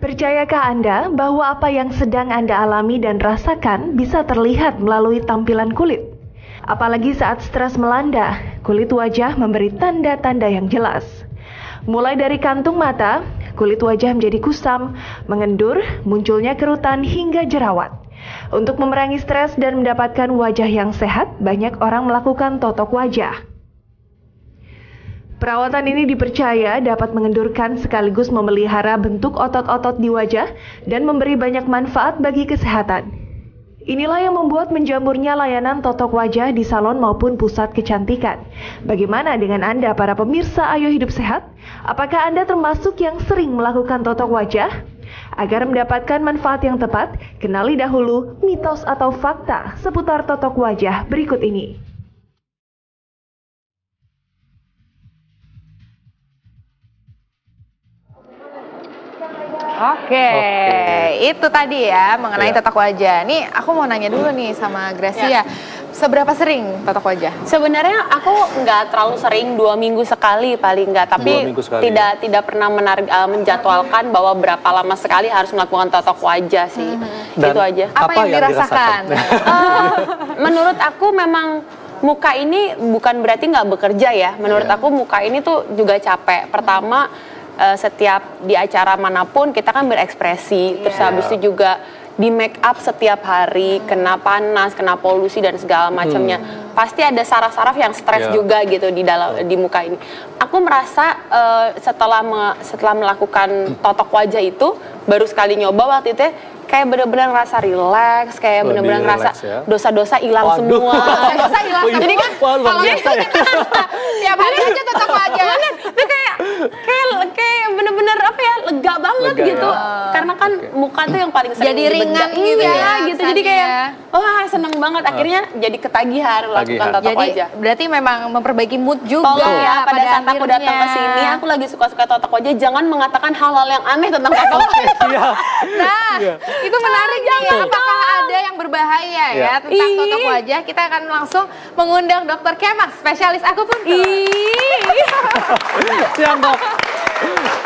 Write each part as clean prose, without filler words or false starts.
Percayakah Anda bahwa apa yang sedang Anda alami dan rasakan bisa terlihat melalui tampilan kulit? Apalagi saat stres melanda, kulit wajah memberi tanda-tanda yang jelas. Mulai dari kantung mata, kulit wajah menjadi kusam, mengendur, munculnya kerutan hingga jerawat. Untuk memerangi stres dan mendapatkan wajah yang sehat, banyak orang melakukan totok wajah. Perawatan ini dipercaya dapat mengendurkan sekaligus memelihara bentuk otot-otot di wajah dan memberi banyak manfaat bagi kesehatan. Inilah yang membuat menjamurnya layanan totok wajah di salon maupun pusat kecantikan. Bagaimana dengan Anda para pemirsa Ayo Hidup Sehat? Apakah Anda termasuk yang sering melakukan totok wajah? Agar mendapatkan manfaat yang tepat, kenali dahulu mitos atau fakta seputar totok wajah berikut ini. Oke, itu tadi ya mengenai totok wajah. Nih aku mau nanya dulu nih sama Gracia, seberapa sering totok wajah? Sebenarnya aku nggak terlalu sering, 2 minggu sekali paling nggak, tapi tidak pernah menjadwalkan bahwa berapa lama sekali harus melakukan totok wajah sih. Itu aja. Apa yang dirasakan? Menurut aku memang muka ini bukan berarti nggak bekerja ya. Menurut aku muka ini tuh juga capek. Pertama, setiap di acara manapun kita kan berekspresi, terus habis itu juga di make up setiap hari, kena panas, kena polusi dan segala macamnya. Pasti ada saraf-saraf yang stres juga gitu di muka ini. Aku merasa setelah melakukan totok wajah itu, baru sekali nyoba waktu itu kayak bener-bener ngerasa rileks, kayak bener-bener ngerasa dosa-dosa hilang semua. Dosa hilang semua. Jadi kan kalau itu tiap hari aja totok wajah. Itu kayak bener-bener apa ya, lega banget gitu. Karena kan muka tuh yang paling sering jadi ringan gitu ya, gitu. Jadi kayak wah seneng banget. Akhirnya jadi ketagihan melakukan totok wajah. Berarti memang memperbaiki mood juga. Tolong ya pada saat aku datang ke sini, aku lagi suka-suka totok wajah, jangan mengatakan hal-hal yang aneh tentang totok wajah. Nah, itu menarik nih ya. Apakah ada yang berbahaya ya tentang totok wajah? Kita akan langsung mengundang Dr. Kemas, spesialis akupuntur. Siang dok.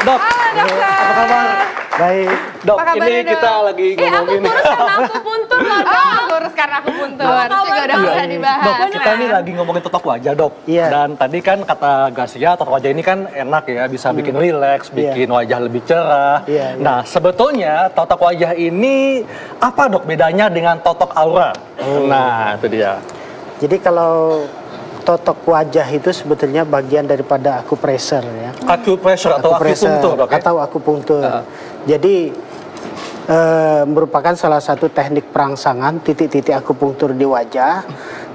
Dok, halo dokter. apa kabar? Baik. Dok, ini kita lagi ngomongin. Aku kurus karena akupuntur loh dok. Oh, kurus karena akupuntur. Juga udah bisa dibahas. Dok, kita ini lagi ngomongin totok wajah dok. Iya. Dan tadi kan kata Gracia, totok wajah ini kan enak ya, bisa bikin rileks, bikin wajah lebih cerah. Nah, sebetulnya totok wajah ini apa dok bedanya dengan totok aura? Nah, itu dia. Jadi kalau totok wajah itu sebetulnya bagian daripada akupressure ya. Akupressure atau akupunktur dok ya? Atau akupunktur. Jadi merupakan salah satu teknik perangsangan titik-titik akupunktur di wajah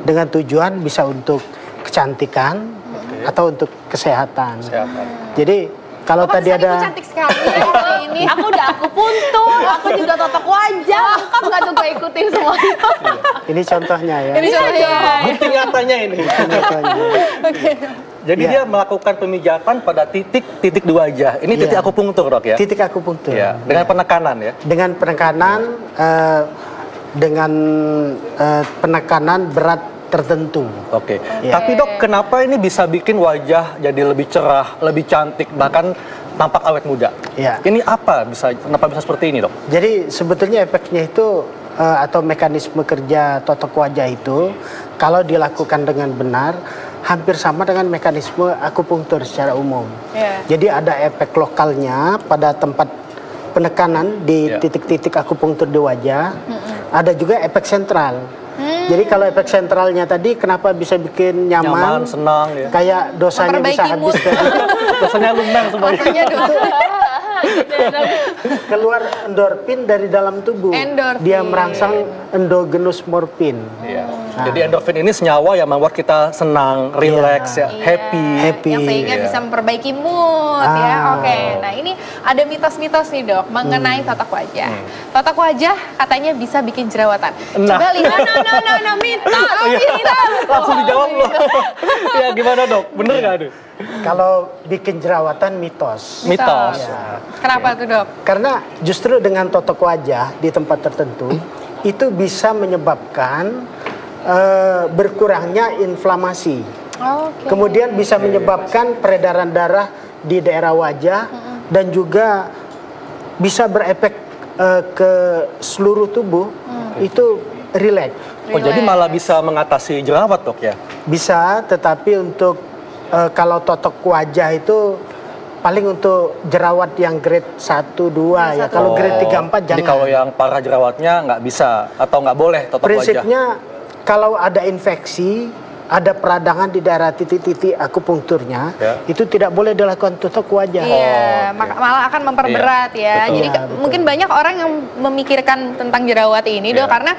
dengan tujuan bisa untuk kecantikan atau untuk kesehatan. Jadi kalau tadi ada cantik sekali ini. Aku udah akupuntur, aku juga totok wajah. Lengkap nggak tuh gue ikutin semua itu? ini contohnya ya. Ini contohnya. Bukti nyatanya ini. Jadi dia melakukan pemijatan pada titik-titik di wajah. Ini titik akupunktur dok ya? Titik akupunktur. Ya. Dengan penekanan ya? Dengan penekanan penekanan berat tertentu. Oke. Tapi dok, kenapa ini bisa bikin wajah jadi lebih cerah, lebih cantik, bahkan tampak awet muda? Ini apa kenapa bisa seperti ini dok? Jadi sebetulnya efeknya itu atau mekanisme kerja totok wajah itu kalau dilakukan dengan benar hampir sama dengan mekanisme akupunktur secara umum. Jadi ada efek lokalnya pada tempat penekanan di titik-titik akupunktur di wajah. Ada juga efek sentral. Jadi kalau efek sentralnya tadi kenapa bisa bikin nyaman senang ya. Kayak dosanya bisa habis dosanya lumer semuanya. Keluar endorfin dari dalam tubuh. Dia merangsang endogenous morfin. Jadi endorfin ini senyawa yang membuat kita senang, rileks, happy. Yang sehingga bisa memperbaiki mood ya. Oke. Nah, ini ada mitos-mitos nih, Dok, mengenai totok wajah. Totok wajah katanya bisa bikin jerawatan. Coba lihat mitos. Langsung dijawab loh. Ya gimana, Dok? Bener nggak tuh? Kalau bikin jerawatan mitos. Mitos. Kenapa tuh, Dok? Karena justru dengan totok wajah di tempat tertentu itu bisa menyebabkan berkurangnya inflamasi. Kemudian bisa menyebabkan peredaran darah di daerah wajah dan juga bisa berefek ke seluruh tubuh, itu rileks. Oh, jadi malah bisa mengatasi jerawat, Dok, ya? Bisa, tetapi untuk kalau totok wajah itu paling untuk jerawat yang grade 1, 2 ya. Kalau grade 3, 4 jangan. Jadi kalau yang parah jerawatnya nggak bisa atau nggak boleh totok wajah? Prinsipnya kalau ada infeksi, ada peradangan di daerah titik-titik akupunkturnya, itu tidak boleh dilakukan totok wajah. Iya, malah akan memperberat ya. Betul. Jadi mungkin banyak orang yang memikirkan tentang jerawat ini, Dok, karena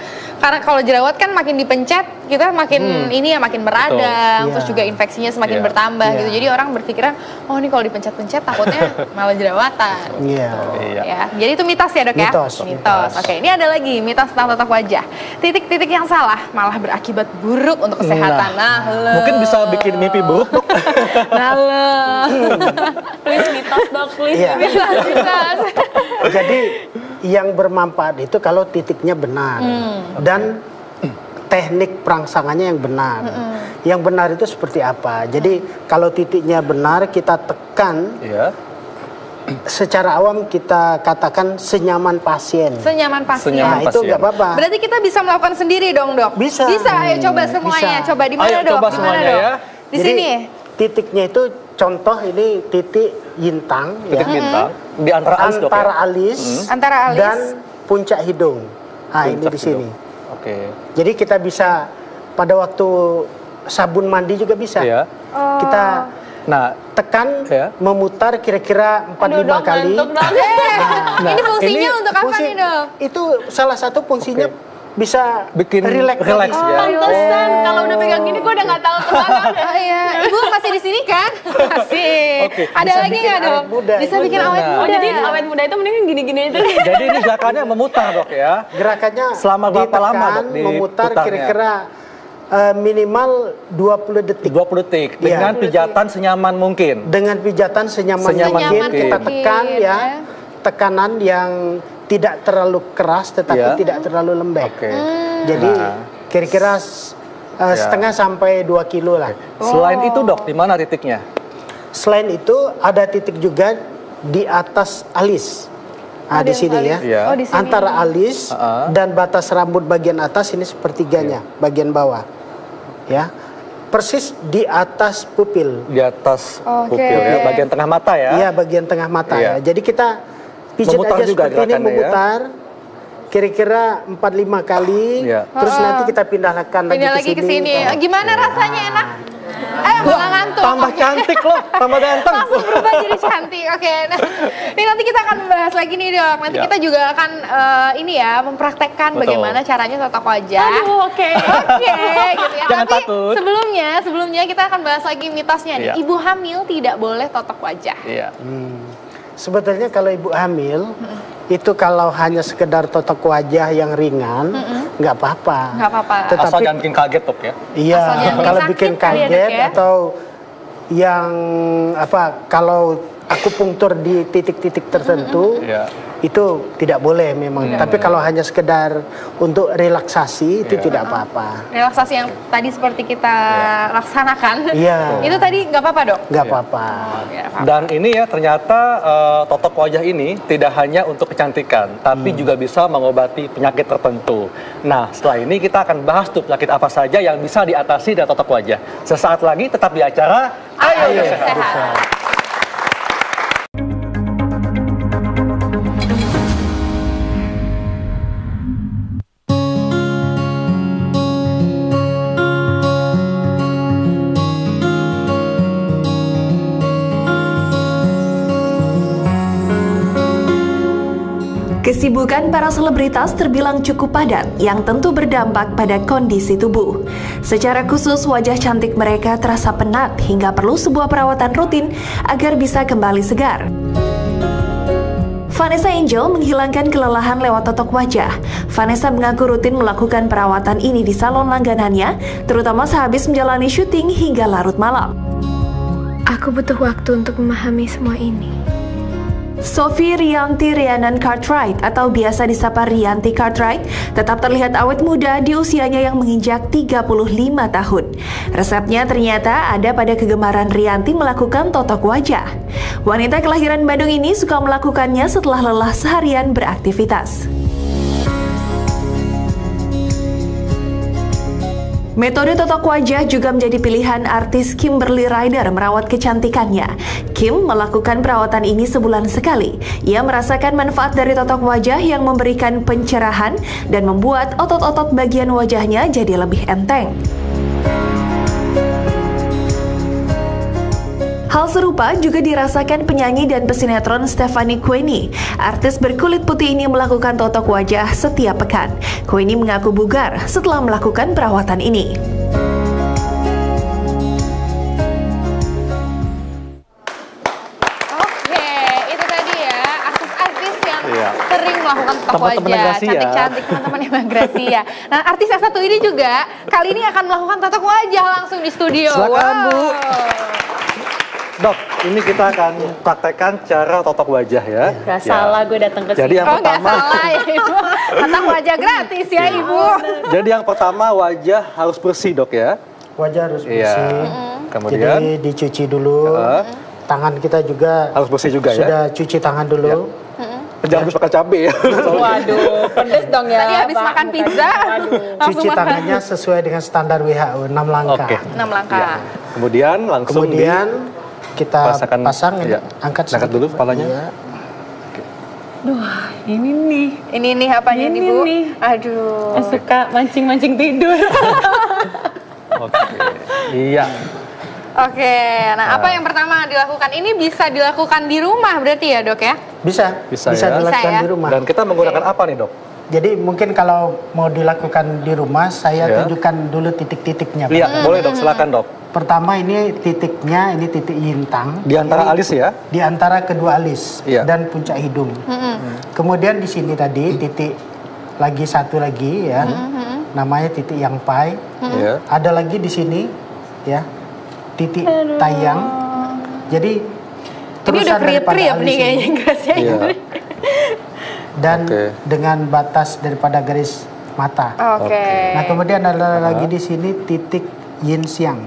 kalau jerawat kan makin dipencet, kita makin ini ya makin meradang, terus juga infeksinya semakin bertambah gitu. Jadi orang berpikiran, oh ini kalau dipencet-pencet takutnya malah jerawatan. Ya, jadi itu mitos ya, Dok, ya? Mitos. Oke, ini ada lagi mitos tentang totok wajah. Titik-titik yang salah malah berakibat buruk untuk kesehatan. Mungkin bisa bikin mimpi buruk, Dok. Please mitos, Dok, please. Mitos. Jadi yang bermanfaat itu kalau titiknya benar dan teknik perangsangannya yang benar. Yang benar itu seperti apa? Jadi kalau titiknya benar, kita tekan. Secara awam kita katakan senyaman pasien. Senyaman pasien. Nah, itu nggak apa-apa. Berarti kita bisa melakukan sendiri dong, Dok? Bisa. Bisa, ayo coba semuanya. Bisa. Coba di mana, Dok? Coba semuanya ya. Di Jadi, sini. Titiknya itu contoh ini titik yintang. Titik bintang di antara alis, Dok, ya? Antara alis dan puncak hidung. Nah, ini di sini. Oke. Jadi kita bisa pada waktu sabun mandi juga bisa. Kita tekan, memutar kira-kira 4-5 kali. Ini fungsinya untuk apa nih, Dok? Itu salah satu fungsinya bisa bikin relax ya. Pantesan kalau udah pegang gini gue udah nggak tahu kemana. Iya, Ibu masih di sini kan? Masih. Ada lagi nggak, Dok? Bisa bikin awet muda. Oh, jadi awet muda itu mendingan gini-gini aja. Jadi ini gerakannya memutar, Dok, ya? Gerakannya selama berapa lama, Dok, memutar kira-kira minimal 20 detik. 20 detik dengan pijatan senyaman mungkin. Dengan pijatan senyaman mungkin kita tekan ya. Tekanan yang tidak terlalu keras tetapi tidak terlalu lembek. Jadi kira-kira setengah sampai 2 kilo lah. Selain itu, Dok, di mana titiknya? Selain itu ada titik juga di atas alis. Nah, di sini ya. Di sini. Antara alis dan batas rambut bagian atas ini sepertiganya, bagian bawah. Ya. Persis di atas pupil. Di atas pupil ya, bagian tengah mata ya. Iya, bagian tengah mata ya. Jadi kita pijat aja seperti ini, memutar kira-kira 4-5 kali. Terus nanti kita pindahkan lagi ke sini. Gimana rasanya, enak? Malah ngantuk. Tambah cantik loh, tambah ganteng. Langsung berubah jadi cantik. Oke, nah ini nanti kita akan membahas lagi nih, Dok. Nanti kita juga akan mempraktekkan bagaimana caranya totok wajah. Oke, gitu ya. Jangan Tapi takut. sebelumnya kita akan bahas lagi mitosnya nih. Ibu hamil tidak boleh totok wajah. Sebetulnya kalau ibu hamil itu kalau hanya sekedar totok wajah yang ringan nggak apa-apa. Nggak apa-apa. Tetapi asal jangan bikin kaget, Dok, ya. Iya, kalau bikin kaget atau yang kalau akupunktur di titik-titik tertentu itu tidak boleh memang. Tapi kalau hanya sekedar untuk relaksasi itu tidak apa-apa. Relaksasi yang tadi seperti kita laksanakan. Iya. Itu tadi nggak apa-apa, Dok? Nggak apa-apa. Dan ini ya ternyata totok wajah ini tidak hanya untuk kecantikan, tapi juga bisa mengobati penyakit tertentu. Nah, setelah ini kita akan bahas tuh penyakit apa saja yang bisa diatasi dari totok wajah. Sesaat lagi tetap di acara Ayo Sehat. Kesibukan para selebritas terbilang cukup padat yang tentu berdampak pada kondisi tubuh. Secara khusus wajah cantik mereka terasa penat hingga perlu sebuah perawatan rutin agar bisa kembali segar. Vanessa Angel menghilangkan kelelahan lewat totok wajah. Vanessa mengaku rutin melakukan perawatan ini di salon langganannya, terutama sehabis menjalani syuting hingga larut malam. Aku butuh waktu untuk memahami semua ini. Sophie Rianti Rhiannon Cartwright atau biasa disapa Rianti Cartwright tetap terlihat awet muda di usianya yang menginjak 35 tahun. Resepnya ternyata ada pada kegemaran Rianti melakukan totok wajah. Wanita kelahiran Bandung ini suka melakukannya setelah lelah seharian beraktivitas. Metode totok wajah juga menjadi pilihan artis Kimberly Ryder merawat kecantikannya. Kim melakukan perawatan ini sebulan sekali. Ia merasakan manfaat dari totok wajah yang memberikan pencerahan dan membuat otot-otot bagian wajahnya jadi lebih enteng. Hal serupa juga dirasakan penyanyi dan pesinetron Stephanie Queenie. Artis berkulit putih ini melakukan totok wajah setiap pekan. Queenie mengaku bugar setelah melakukan perawatan ini. Oke, itu tadi ya artis-artis yang sering melakukan totok wajah, cantik-cantik teman-teman yang Gracia. Nah, artis yang satu ini juga kali ini akan melakukan totok wajah langsung di studio. Silakan, Bu. Dok, ini kita akan praktekkan cara totok wajah ya. Gak salah gue datang ke sini. Jadi yang pertama, gak salah ya Ibu. Totok wajah gratis ya Ibu. Jadi yang pertama wajah harus bersih dok ya. Wajah harus bersih. Kemudian jadi dicuci dulu. Tangan kita juga harus bersih juga ya. Sudah cuci tangan dulu. Jangan habis makan cabai ya. Waduh, pedes dong ya. Tadi habis makan pizza. Cuci tangannya sesuai dengan standar WHO 6 langkah. 6 langkah. Ya. Kemudian langsung kita pasang, angkat dulu kepalanya. Ya. Duh, ini nih. Ini nih apanya nih Bu? Nih. Aduh. Suka mancing-mancing tidur. Oke. Iya. Oke, nah apa yang pertama dilakukan? Ini bisa dilakukan di rumah berarti ya dok ya? Bisa ya? dilakukan ya? di rumah. Dan kita menggunakan apa nih dok? Jadi mungkin kalau mau dilakukan di rumah, saya tunjukkan dulu titik-titiknya. Iya, boleh dok, silakan dok. Pertama ini titiknya, ini titik yintang. Di antara alis ya? Di antara kedua alis dan puncak hidung. Kemudian di sini tadi titik lagi satu lagi ya, namanya titik yang pai. Ada lagi di sini ya, titik tayang. Jadi ini udah kriep-kriep nih kayaknya Gracia. Dan dengan batas daripada garis mata. Nah kemudian ada lagi di sini titik yin siang.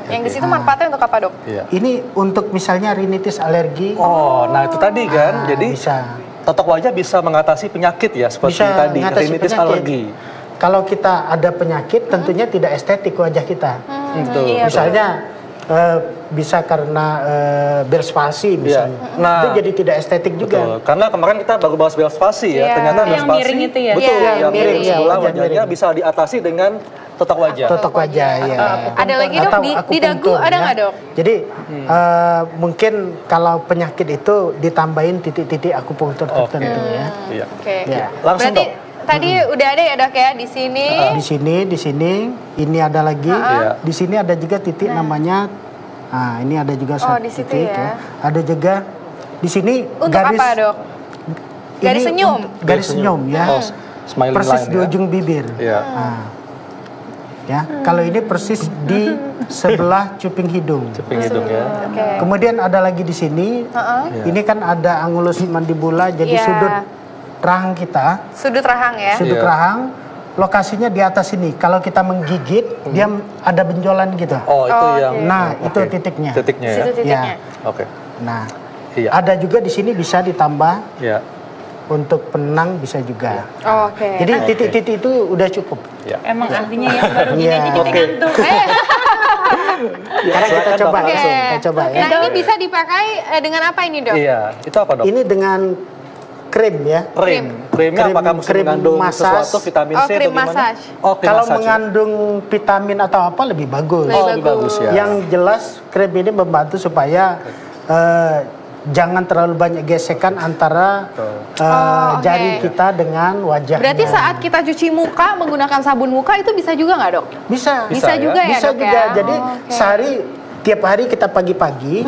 Yang di situ manfaatnya untuk apa dok? Ini untuk misalnya rinitis alergi. Oh, nah itu tadi kan. Jadi bisa. Totok wajah bisa mengatasi penyakit ya seperti tadi, rinitis alergi. Kalau kita ada penyakit, tentunya tidak estetik wajah kita. Misalnya bisa karena berspasi misalnya. Nah, itu jadi tidak estetik juga. Karena kemarin kita baru bahas berspasi ya. Ternyata berspasi. Yang miring itu ya. Betul, yang miring sebelah wajahnya wajahnya bisa diatasi dengan totok wajah. Totok wajah ya. Ada lagi dok di dagu ada nggak dok? Jadi mungkin kalau penyakit itu ditambahin titik-titik akupunktur tertentu ya. Langsung berarti, dok. Tadi udah ada ya dok ya di sini. Di sini, ini ada lagi. Di sini ada juga titik namanya. Nah, ini ada juga satu titik ya. Ada juga di sini untuk garis. Apa dok? Garis senyum. Garis senyum ya. Persis di ujung bibir. Ya, kalau ini persis di sebelah cuping hidung. Cuping hidung ya. Kemudian ada lagi di sini. Ini kan ada angulus mandibula, jadi sudut rahang kita. Sudut rahang ya. Sudut rahang. Lokasinya di atas ini. Kalau kita menggigit, dia ada benjolan gitu. Oh, itu yang. Nah, itu titiknya. Titiknya ya. Titiknya. Oke. Nah, ada juga di sini bisa ditambah. Untuk penang bisa juga. Jadi titik-titik itu udah cukup. Emang artinya yang baru gini aja kita ngantuk. Karena kita coba langsung. Kita coba ya. Nah, ini bisa dipakai dengan apa ini dok? Iya, itu apa dok? Ini dengan krim ya. Krimnya apakah mesti mengandung sesuatu vitamin C atau gimana? Kalau mengandung vitamin atau apa lebih bagus. Lebih bagus ya. Yang jelas krim ini membantu supaya jangan terlalu banyak gesekan antara jari kita dengan wajah. Berarti saat kita cuci muka menggunakan sabun muka itu bisa juga nggak dok? Bisa juga ya bisa dok juga. Ya? Jadi sehari tiap hari kita pagi-pagi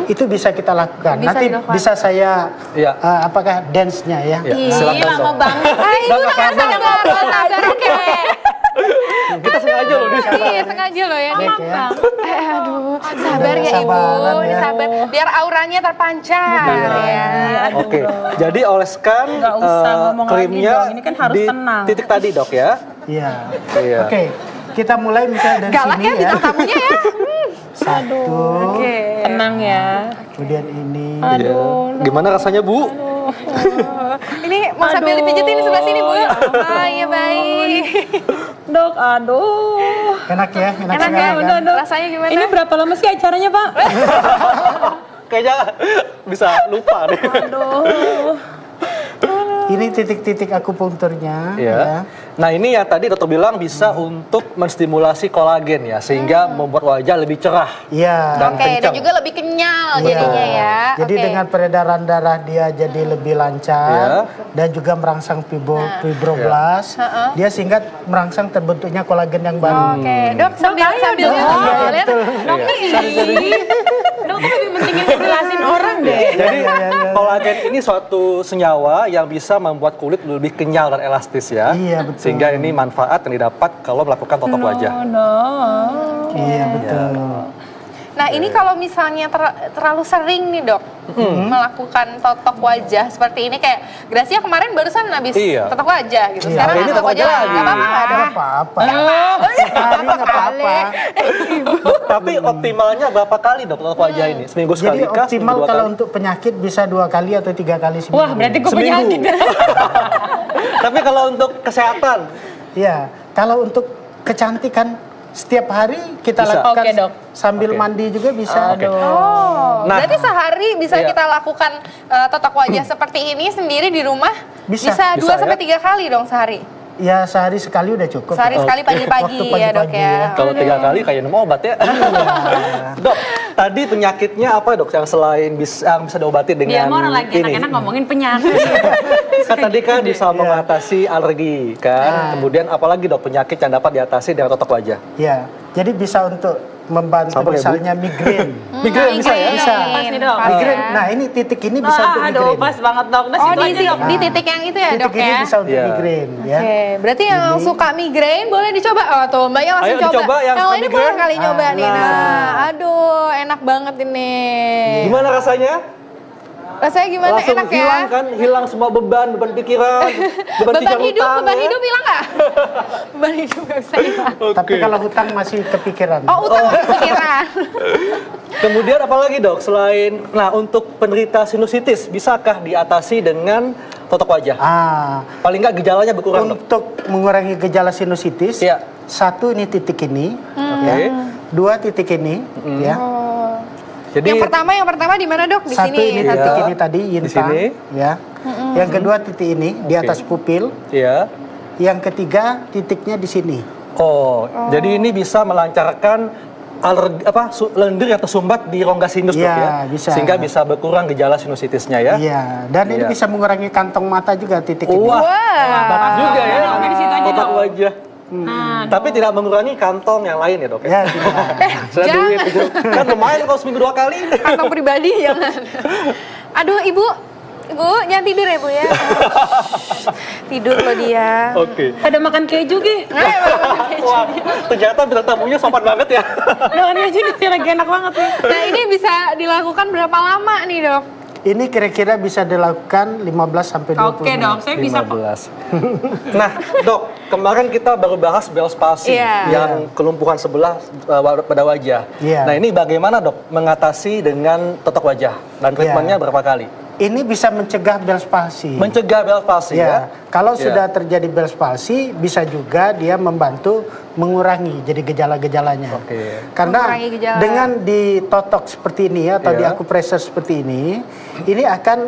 itu bisa kita lakukan. Nanti bisa saya apakah dance-nya ya? Silakan dok. Lama banget. Ibu udah nggak sabar. Kita sengaja loh. Iya, sengaja loh ya. Ya. Aduh, sabar ya Ibu. Ya. Sabar, biar auranya terpancar ya. Oke, jadi oleskan Nggak usah ngomong lagi krimnya dong, ini kan harus di tenang. titik tadi dok ya. Iya. Iya. Oke, kita mulai misalnya dari Galak sini ya bintang tamunya ya. Satu, Tenang ya. kemudian ini. Iya. Gimana rasanya Bu? Ini mau sambil dipijitin di sebelah sini Bu. Oh iya baik. Dok, aduh. Enak ya, enak Enak sekali ya, kan? Udah, Dok. Rasanya gimana? Ini berapa lama sih acaranya, Pak? Kayaknya bisa lupa deh. Aduh. Ini titik-titik akupunkturnya. Ya. Ya. Nah ini yang tadi dokter bilang bisa untuk menstimulasi kolagen ya, sehingga membuat wajah lebih cerah Iya. dan Oke, dan kencang. juga lebih kenyal Iya. jadinya ya. Jadi Oke. dengan peredaran darah dia jadi lebih lancar dan juga merangsang fibroblast. Dia sehingga merangsang terbentuknya kolagen yang baru. Oke, dok sambil Iya, lihat. betul. Dok, lebih pentingin ngejelasin orang deh. Jadi kolagen ini suatu senyawa yang bisa membuat kulit lebih kenyal dan elastis ya. Iya, betul. Sehingga ini manfaat yang didapat kalau melakukan totok wajah. Iya, betul. Nah ini kalau misalnya terlalu sering nih dok melakukan totok wajah seperti ini, kayak Gracia kemarin barusan habis Iya. totok wajah gitu. Iya. Sekarang Hari ini totok totok wajah wajah lagi. Gak apa-apa nggak dok? Nggak apa-apa. Hari nggak apa-apa. Tapi optimalnya berapa kali dok totok wajah ini? Seminggu Jadi sekali kah? optimal Seminggu dua kalau kali? untuk penyakit bisa 2 kali atau 3 kali seminggu. Wah, berarti gue Seminggu. penyakit. Tapi kalau untuk kesehatan, Iya, kalau untuk kecantikan setiap hari kita Bisa. lakukan Oke, Dok. sambil Oke. mandi juga bisa. Oh, Nah. berarti sehari bisa Iya. kita lakukan totok wajah seperti ini sendiri di rumah? Bisa. Bisa 2 Bisa, sampai ya? 3 kali dong sehari. Ya sehari sekali udah cukup. Sehari sekali pagi-pagi Waktu ya dok pagi-pagi ya. ya. kalau 3 kali kayak minum obat ya. Dok, tadi penyakitnya apa dok yang selain bisa diobati Dia dengan mau orang lagi ini? enak-enak ngomongin penyakit. Kan tadi kan bisa mengatasi alergi kan. Kemudian apalagi dok penyakit yang dapat diatasi dengan totok wajah? Ya, jadi bisa untuk membantu Sabar ya, Bu. misalnya migrain. Migrain bisa ya? Bisa. Pas nih, Dok. Migrain. Nah, ini titik ini bisa untuk Aduh, migrain. pas banget, Dok. Udah Oh situ aja, Dok. di titik yang itu ya Titik dok ini ya? bisa untuk Iya. migrain ya. Oke, berarti yang suka migrain boleh dicoba. Oh tuh, Mbaknya langsung Ayo coba. dicoba yang suka lainnya migrain. boleh kali nyoba nih. Nah. Nah, aduh, enak banget ini. Gimana rasanya? Rasanya gimana? Langsung Enak hilang ya? kan? Hilang semua beban pikiran, beban pikiran hutang, beban ya? hidup hilang nggak? Beban hidup nggak bisa hilang. Tapi kalau hutang masih kepikiran. Oh, utang masih pikiran. Kemudian apalagi dok selain, nah untuk penderita sinusitis bisakah diatasi dengan totok wajah? Paling nggak gejalanya berkurang dok? Untuk mengurangi gejala sinusitis, Iya. 1 ini titik ini, Oke. ya. 2 titik ini, ya. Jadi Yang pertama di mana dok? Di 1 sini. ini Iya. titik ini tadi Di yintang, sini. ya. Yang kedua titik ini di Oke. atas pupil. ya. Yang ketiga titiknya di sini. Oh, jadi ini bisa melancarkan lendir atau sumbat di rongga sinus dok Iya, ya? bisa. Sehingga bisa berkurang gejala sinusitisnya ya? Iya, dan ini Iya. bisa mengurangi kantong mata juga titik ini. Wah, Wah. bagus juga ya. Oke, di situ aja, Totok Dok. wajah. Tapi tidak mengurangi kantong yang lain ya dok Ya, ya? tidak. Saya Jangan. duit itu. Kan lumayan kalau seminggu 2 kali. Kantong pribadi jangan. Aduh, Ibu, jangan tidur ya, Bu ya. Tidur loh dia. Oke. Ada makan keju, Gi. Wah, ternyata bintang tamunya sopan banget ya. Doanya aja nih, lagi enak banget nih. Nah, ini bisa dilakukan berapa lama nih, Dok? Ini kira-kira bisa dilakukan 15 sampai 20 Oke, menit. Dok. Saya bisa kok. 15. Nah, dok, kemarin kita baru bahas Bell's palsy Iya. yang kelumpuhan sebelah pada wajah. Iya. Nah, ini bagaimana dok mengatasi dengan totok wajah dan treatmentnya berapa kali? Ini bisa mencegah Bell's palsy. Mencegah Bell's palsy ya? Kalau Ya. sudah terjadi Bell's palsy, bisa juga dia membantu mengurangi jadi gejala-gejalanya. Oke. Karena Mengurangi gejala. dengan ditotok seperti ini atau Ya. di akupresur seperti ini akan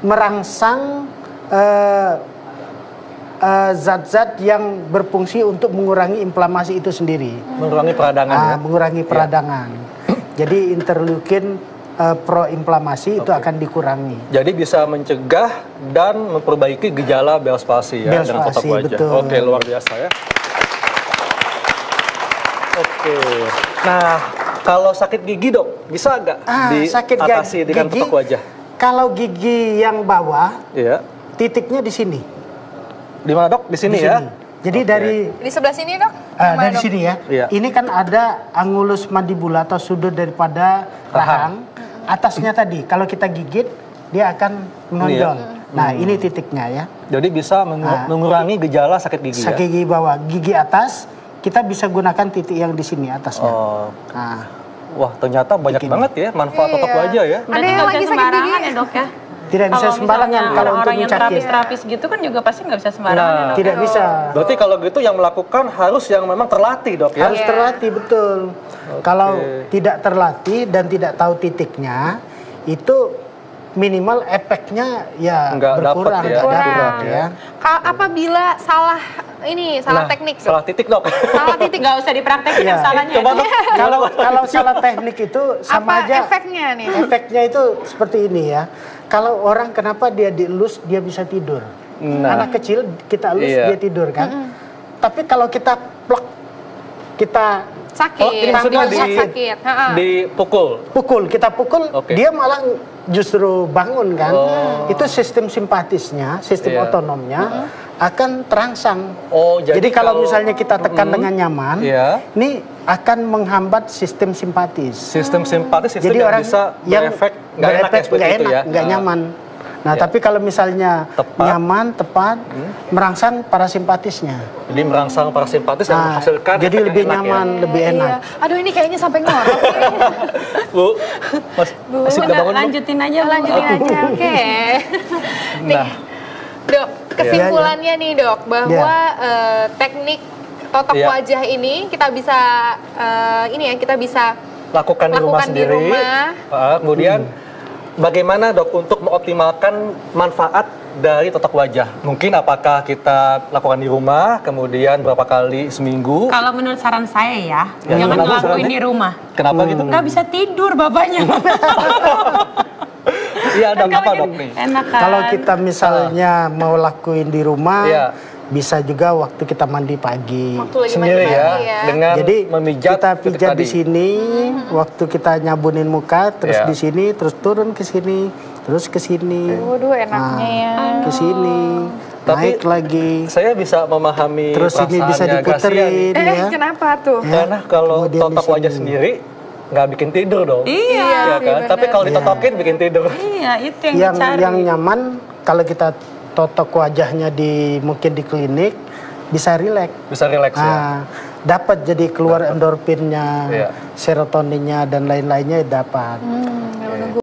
merangsang zat-zat yang berfungsi untuk mengurangi inflamasi itu sendiri. Mengurangi peradangan ya? Mengurangi peradangan. Jadi interleukin proinflamasi itu akan dikurangi. Jadi bisa mencegah dan memperbaiki gejala Bell's palsy ya Bell's dengan totok palsy, wajah. betul. Oke, luar biasa ya. Oke. Nah, kalau sakit gigi dok, bisa nggak Sakit diatasi dengan gigi, totok wajah? kalau gigi yang bawah, Iya. titiknya di sini. Di mana dok? Di sini Di ya? sini. Jadi Oke. dari Di sebelah sini, Dok? dari sini ya. Iya. Ini kan ada angulus mandibula atau sudut daripada rahang. Atasnya tadi, kalau kita gigit, dia akan menonjol. Nah, ini titiknya ya. Jadi bisa mengurangi gejala sakit gigi sakit gigi bawah, gigi atas, kita bisa gunakan titik yang di sini atasnya. Oh. Nah, Wah, ternyata banyak banget ya manfaat totok wajah ya. Ada yang lagi sakit gigi ya dok ya? tidak bisa sembarangan kalau untuk orang yang mencakit. terapis-terapis gitu kan juga pasti nggak bisa sembarangan ya, dok. Tidak bisa. Berarti kalau gitu yang melakukan harus yang memang terlatih, Dok ya. Harus terlatih betul. Kalau tidak terlatih dan tidak tahu titiknya, itu minimal efeknya ya Nggak berkurang, dapet ya. nggak dapet ya. Apabila salah teknik, salah titik, Dok. salah titik Nggak usah dipraktekin Iya. yang salahnya. Coba, Dok. Kalau salah teknik itu sama apa aja. efeknya nih? Efeknya itu seperti ini ya. Kalau orang kenapa dia dielus dia bisa tidur. Nah. Anak kecil kita elus Iya. dia tidur kan. Tapi kalau kita plek, kita Sakit. Oh, ini maksudnya sakit. dipukul. kita pukul, Oke. dia malah justru bangun kan. Oh. Itu sistem simpatisnya, sistem Iya. otonomnya akan terangsang. Oh, Jadi kalau misalnya kita tekan dengan nyaman, Iya. ini akan menghambat sistem simpatis. Sistem simpatis Jadi yang orang bisa berefek nggak enak ya seperti itu ya. nggak nyaman. Nah, Ya. tapi kalau misalnya Tepat. nyaman, tepat, merangsang parasimpatisnya. Jadi merangsang parasimpatis yang Nah, menghasilkan jadi efek yang lebih enak ya. nyaman, lebih enak. Iya. Aduh ini kayaknya sampai ngorok. Bu, masih udah bangun belum? Lanjutin aja, Bu. Lanjutin aja, oke. Nah, Dok, kesimpulannya nih dok, bahwa teknik totok Iya. wajah ini kita bisa kita bisa lakukan di rumah Lakukan di sendiri. rumah. Kemudian bagaimana, Dok, untuk mengoptimalkan manfaat dari totok wajah? Mungkin apakah kita lakukan di rumah, kemudian berapa kali seminggu? Kalau menurut saran saya ya, Ya, jangan kenapa ngelakuin sarannya? di rumah. Kenapa gitu? Nggak bisa tidur bapaknya. Iya, Dok, apa, Dok, nih? Enak kan? Kalau kita misalnya mau lakuin di rumah, Iya. bisa juga waktu kita mandi pagi. waktu lagi Sendiri mandi ya, ya. dengan Jadi memijat kita titik pijat tadi. di sini, waktu kita nyabunin muka, terus Iya. di sini, terus turun ke sini, terus ke sini, Waduh enaknya ya. ke sini, Tapi naik lagi, Saya bisa memahami terus ini bisa perasaannya Gracia nih. diputerin ya. Kenapa tuh? Ya. Karena kalau Kemudian totok di wajah sini. sendiri nggak bikin tidur dong. Iya. Ya sih, kan? Tapi bener. kalau ditotokin bikin tidur. Iya, itu yang dicari. Yang nyaman kalau kita totok wajahnya mungkin di klinik bisa rileks. Bisa rileks ya. Nah, dapat jadi keluar endorfinnya, Iya. serotoninnya dan lain-lainnya dapat.